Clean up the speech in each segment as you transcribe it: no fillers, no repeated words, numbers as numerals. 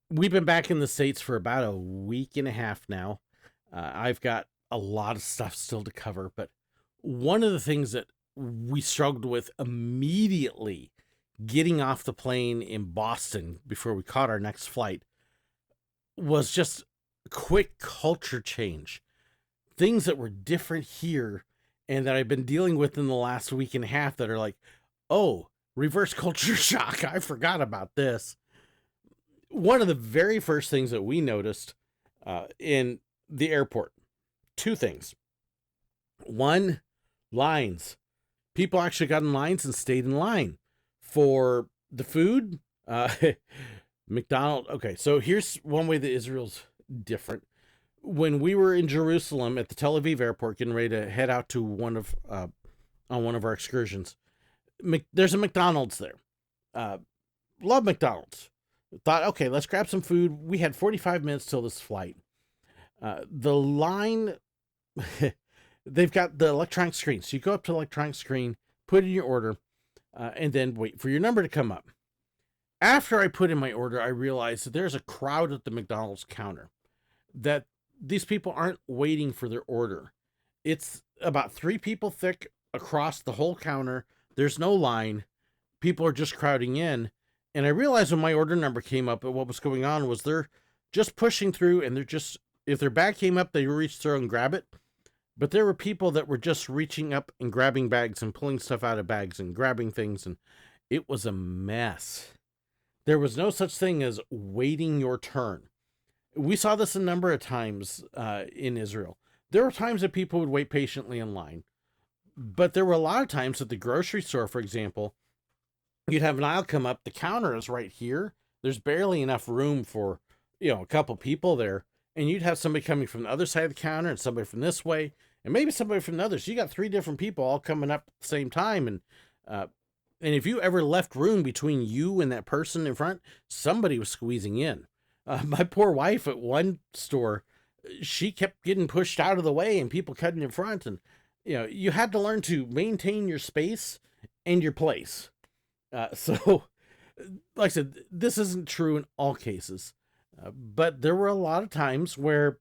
we've been back in the States for about a week and a half now. I've got a lot of stuff still to cover, but one of the things that we struggled with immediately getting off the plane in Boston before we caught our next flight was just quick culture change. Things that were different here and that I've been dealing with in the last week and a half that are like, oh, reverse culture shock. I forgot about this. One of the very first things that we noticed in the airport, two things. One, lines. People actually got in lines and stayed in line for the food. McDonald. Okay, so here's one way that Israel's different. When we were in Jerusalem at the Tel Aviv airport, getting ready to head out to on one of our excursions, there's a McDonald's there. Love McDonald's. Thought, okay, let's grab some food. We had 45 minutes till this flight. The line, they've got the electronic screen. So you go up to the electronic screen, put in your order, and then wait for your number to come up. After I put in my order, I realized that there's a crowd at the McDonald's counter, that these people aren't waiting for their order. It's about 3 people thick across the whole counter. There's no line. People are just crowding in. And I realized when my order number came up, what was going on was they're just pushing through, and they're just, if their bag came up, they reach through and grab it. But there were people that were just reaching up and grabbing bags and pulling stuff out of bags and grabbing things, and it was a mess. There was no such thing as waiting your turn. We saw this a number of times in Israel. There were times that people would wait patiently in line, but there were a lot of times at the grocery store, for example, you'd have an aisle come up. The counter is right here. There's barely enough room for, a couple people there. And you'd have somebody coming from the other side of the counter and somebody from this way and maybe somebody from the other. So you got 3 different people all coming up at the same time. And if you ever left room between you and that person in front, somebody was squeezing in. My poor wife at one store, she kept getting pushed out of the way and people cutting in front. And, you had to learn to maintain your space and your place. So, like I said, this isn't true in all cases, but there were a lot of times where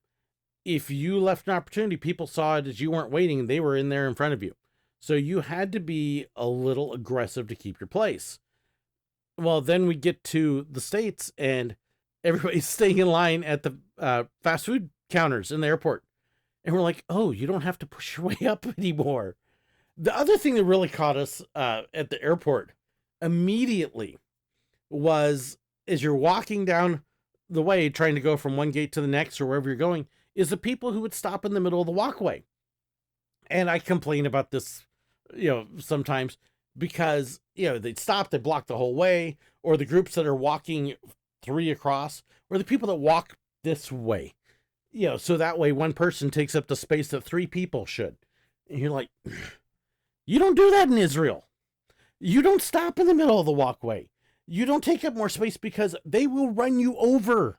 if you left an opportunity, people saw it as you weren't waiting and they were in there in front of you. So you had to be a little aggressive to keep your place. Well, then we get to the States and everybody's staying in line at the fast food counters in the airport. And we're like, oh, you don't have to push your way up anymore. The other thing that really caught us at the airport immediately was, as you're walking down the way trying to go from one gate to the next or wherever you're going, is the people who would stop in the middle of the walkway. And I complain about this, sometimes because, they'd stop, they block the whole way, or the groups that are walking 3 across, or the people that walk this way, so that way one person takes up the space that 3 people should. And you're like, you don't do that in Israel. You don't stop in the middle of the walkway. You don't take up more space because they will run you over.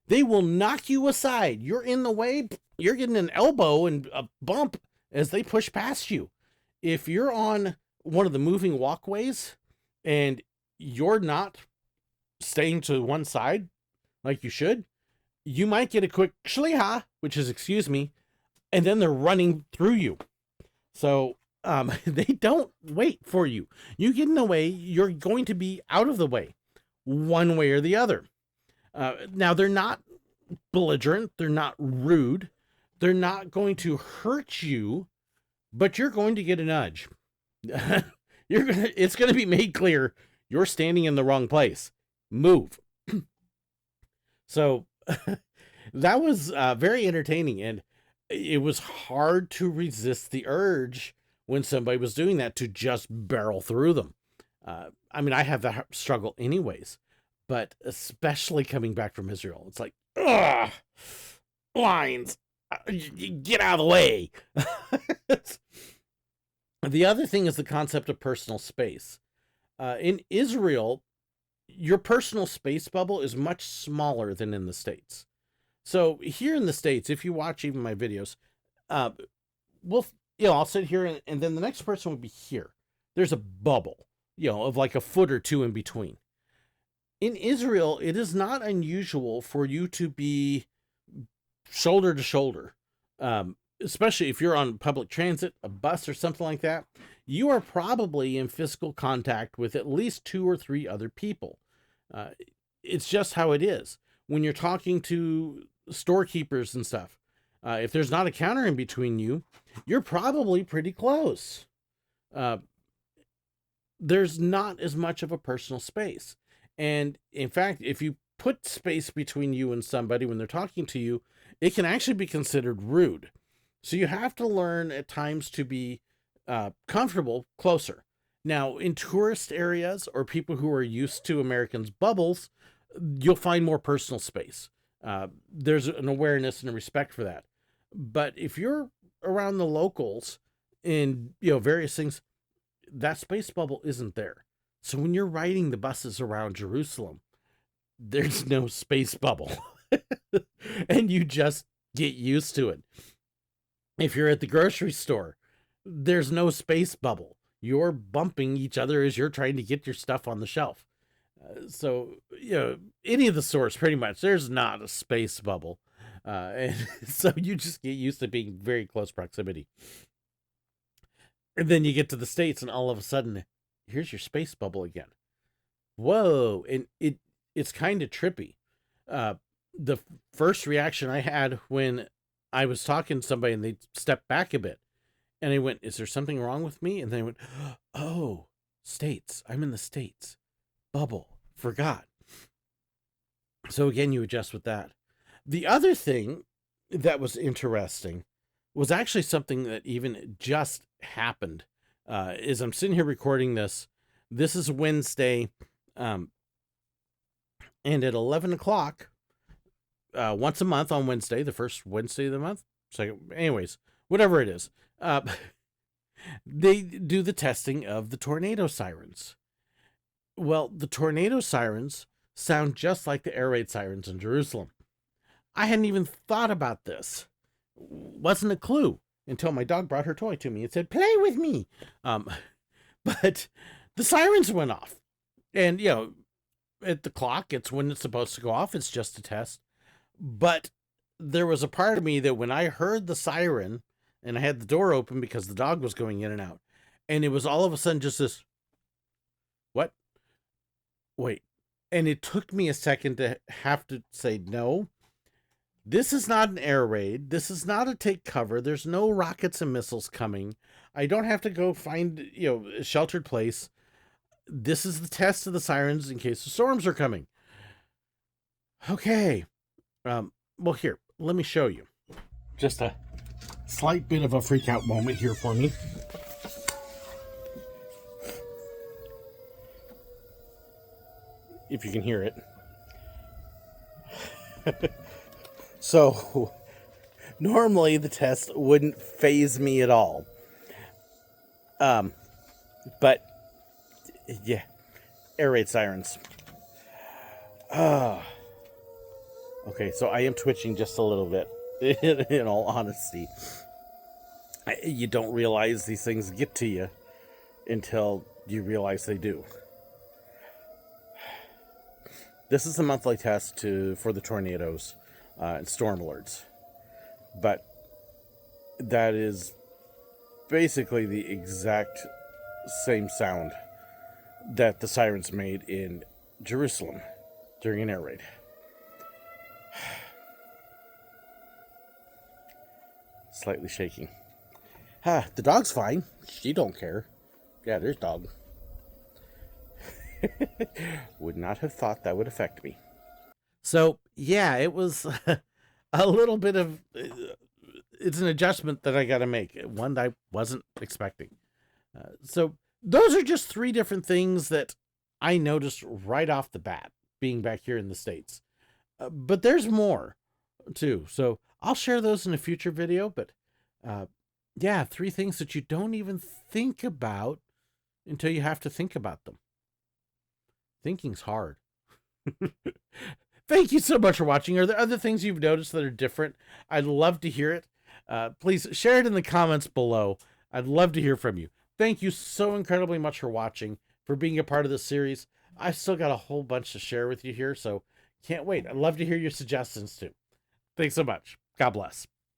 They will knock you aside. You're in the way. You're getting an elbow and a bump as they push past you. If you're on one of the moving walkways and you're not staying to one side like you should, you might get a quick shliha, which is excuse me, and then they're running through you. So they don't wait for you. You get in the way, you're going to be out of the way, one way or the other. Now, they're not belligerent. They're not rude. They're not going to hurt you, but you're going to get a nudge. It's going to be made clear you're standing in the wrong place. Move. So that was very entertaining, and it was hard to resist the urge when somebody was doing that to just barrel through them. I have that struggle anyways, but especially coming back from Israel, it's like, ugh, lines, get out of the way. The other thing is the concept of personal space. In Israel, your personal space bubble is much smaller than in the States. So here in the States, if you watch even my videos, I'll sit here and then the next person would be here. There's a bubble, of like a foot or two in between. In Israel, it is not unusual for you to be shoulder to shoulder, especially if you're on public transit, a bus, or something like that. You are probably in physical contact with at least 2 or 3 other people. Uh, it's just how it is. When you're talking to storekeepers and stuff, if there's not a counter in between you, you're probably pretty close. Uh, there's not as much of a personal space. And in fact, if you put space between you and somebody when they're talking to you, it can actually be considered rude. So you have to learn at times to be comfortable closer. Now, in tourist areas or people who are used to Americans' bubbles, you'll find more personal space. There's an awareness and a respect for that. But if you're around the locals in various things, that space bubble isn't there. So when you're riding the buses around Jerusalem, there's no space bubble. And you just get used to it. If you're at the grocery store, there's no space bubble. You're bumping each other as you're trying to get your stuff on the shelf. So, any of the stores, pretty much, there's not a space bubble. And so you just get used to being very close proximity. And then you get to the States and all of a sudden, here's your space bubble again. Whoa. And it's kind of trippy. The first reaction I had when I was talking to somebody and they stepped back a bit and I went, is there something wrong with me? And they went, oh, States. I'm in the States. Bubble. Forgot. So again, you adjust with that. The other thing that was interesting was actually something that even just happened. Is I'm sitting here recording this. This is Wednesday. And at 11 o'clock, once a month on Wednesday, the first Wednesday of the month. So anyways, whatever it is, they do the testing of the tornado sirens. Well, the tornado sirens sound just like the air raid sirens in Jerusalem. I hadn't even thought about this. Wasn't a clue until my dog brought her toy to me and said, play with me. But the sirens went off. And, at the clock, it's when it's supposed to go off. It's just a test. But there was a part of me that when I heard the siren, and I had the door open because the dog was going in and out, and it was all of a sudden just this, what? Wait. And it took me a second to have to say, no, this is not an air raid. This is not a take cover. There's no rockets and missiles coming. I don't have to go find, a sheltered place. This is the test of the sirens in case the storms are coming. Okay. Well, here, let me show you. Just a slight bit of a freak out moment here for me. If you can hear it. So, normally the test wouldn't faze me at all. But, yeah, air raid sirens. Okay, so I am twitching just a little bit, in all honesty. You don't realize these things get to you until you realize they do. This is a monthly test for the tornadoes and storm alerts. But that is basically the exact same sound that the sirens made in Jerusalem during an air raid. Slightly shaking. The dog's fine. She don't care. Yeah, there's dog. Would not have thought that would affect me. So, yeah, it was a little bit of... it's an adjustment that I got to make. One that I wasn't expecting. So, those are just 3 different things that I noticed right off the bat, being back here in the States. But there's more, too. So, I'll share those in a future video. But, yeah, 3 things that you don't even think about until you have to think about them. Thinking's hard. Thank you so much for watching. Are there other things you've noticed that are different? I'd love to hear it. Please share it in the comments below. I'd love to hear from you. Thank you so incredibly much for watching, for being a part of this series. I've still got a whole bunch to share with you here, so can't wait. I'd love to hear your suggestions too. Thanks so much. God bless.